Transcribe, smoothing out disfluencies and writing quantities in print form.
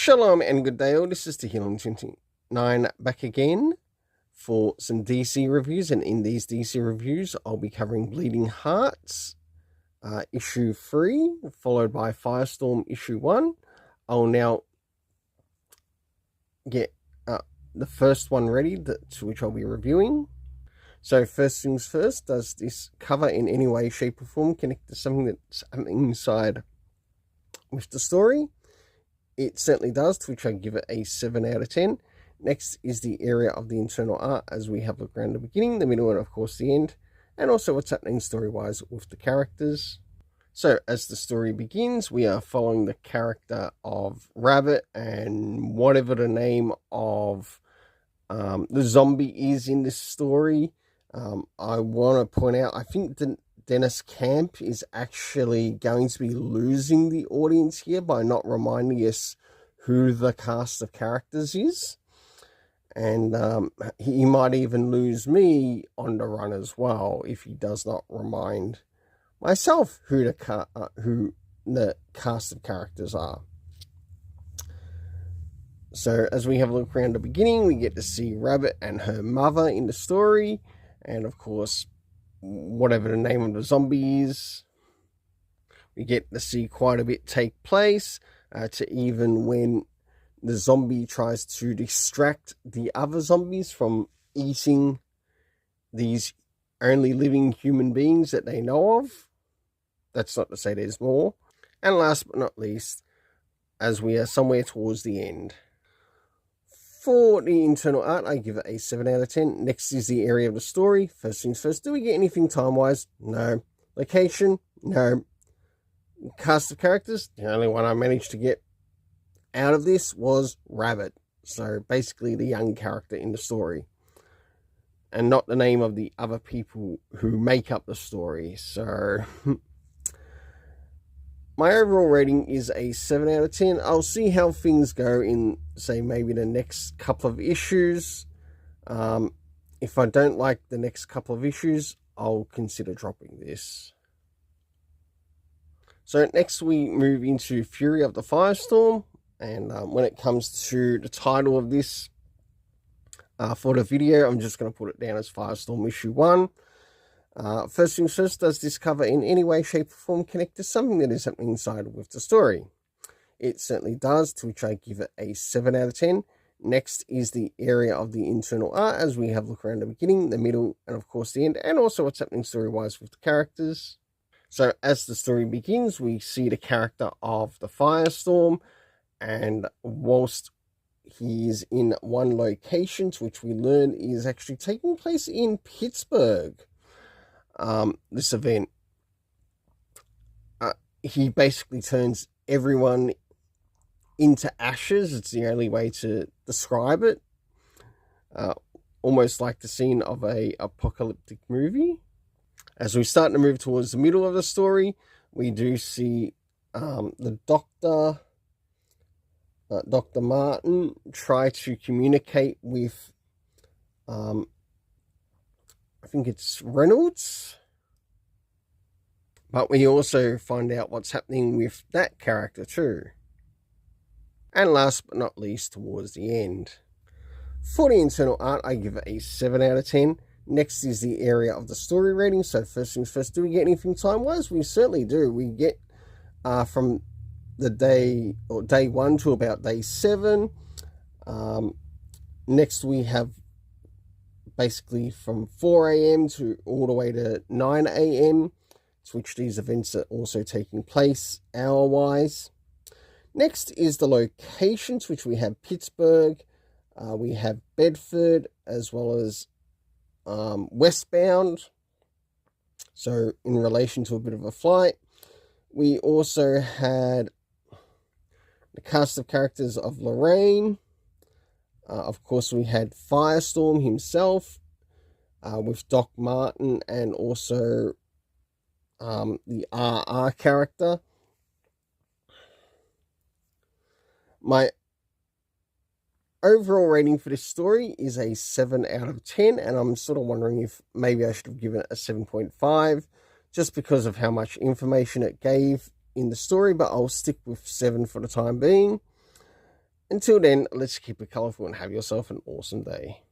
Shalom and good day all, this is Tehillim29 back again for some DC reviews, and in these DC reviews I'll be covering Bleeding Hearts issue 3, followed by Firestorm issue 1. I'll now get the first one ready, to which I'll be reviewing. So first things first, does this cover in any way, shape or form connect to something that's inside with the story? It certainly does, to which I give it a 7 out of 10. Next is the area of the internal art, as we have a look around the beginning, the middle, and of course the end, and also what's happening story-wise with the characters. So as the story begins, we are following the character of Rabbit and whatever the name of the zombie is in this story. I want to point out, I think Dennis Camp is actually going to be losing the audience here by not reminding us who the cast of characters is. And he might even lose me on the run as well if he does not remind myself who the cast of characters are. So as we have a look around the beginning, we get to see Rabbit and her mother in the story. And of course, whatever the name of the zombie is, we get to see quite a bit take place, to even when the zombie tries to distract the other zombies from eating these only living human beings that they know of. That's not to say there's more. And last but not least, as we are somewhere towards the end, for the internal art, I give it a 7 out of 10. Next is the area of the story. First things first, do we get anything time-wise? No. Location? No. Cast of characters? The only one I managed to get out of this was Rabbit. So basically the young character in the story. And not the name of the other people who make up the story. So my overall rating is a 7 out of 10. I'll see how things go in, say, maybe the next couple of issues. If I don't like the next couple of issues, I'll consider dropping this. So next we move into Fury of the Firestorm. And when it comes to the title of this for the video, I'm just going to put it down as Firestorm issue 1. First things first, does this cover in any way, shape or form connect to something that is happening inside with the story? It certainly does, to which I give it a 7 out of 10. Next is the area of the internal art, as we have a look around the beginning, the middle, and of course the end, and also what's happening story-wise with the characters. So as the story begins, we see the character of the Firestorm, and whilst he is in one location, which we learn is actually taking place in Pittsburgh, this event, he basically turns everyone into ashes. It's the only way to describe it. Almost like the scene of a apocalyptic movie. As we start to move towards the middle of the story, we do see the doctor, Dr. Martin, try to communicate with I think it's Reynolds. But we also find out what's happening with that character too. And last but not least, towards the end, for the internal art, I give it a 7 out of 10. Next is the area of the story rating. So first things first, do we get anything time-wise? We certainly do. We get from the day 1 to about day 7. Next we have basically from 4 a.m. to all the way to 9 a.m. to which these events are also taking place hour-wise. Next is the locations, which we have Pittsburgh, we have Bedford, as well as westbound, so in relation to a bit of a flight. We also had the cast of characters of Lorraine. Of course, we had Firestorm himself, with Doc Martin, and also the RR character. My overall rating for this story is a 7 out of 10, and I'm sort of wondering if maybe I should have given it a 7.5, just because of how much information it gave in the story, but I'll stick with 7 for the time being. Until then, let's keep it colourful and have yourself an awesome day.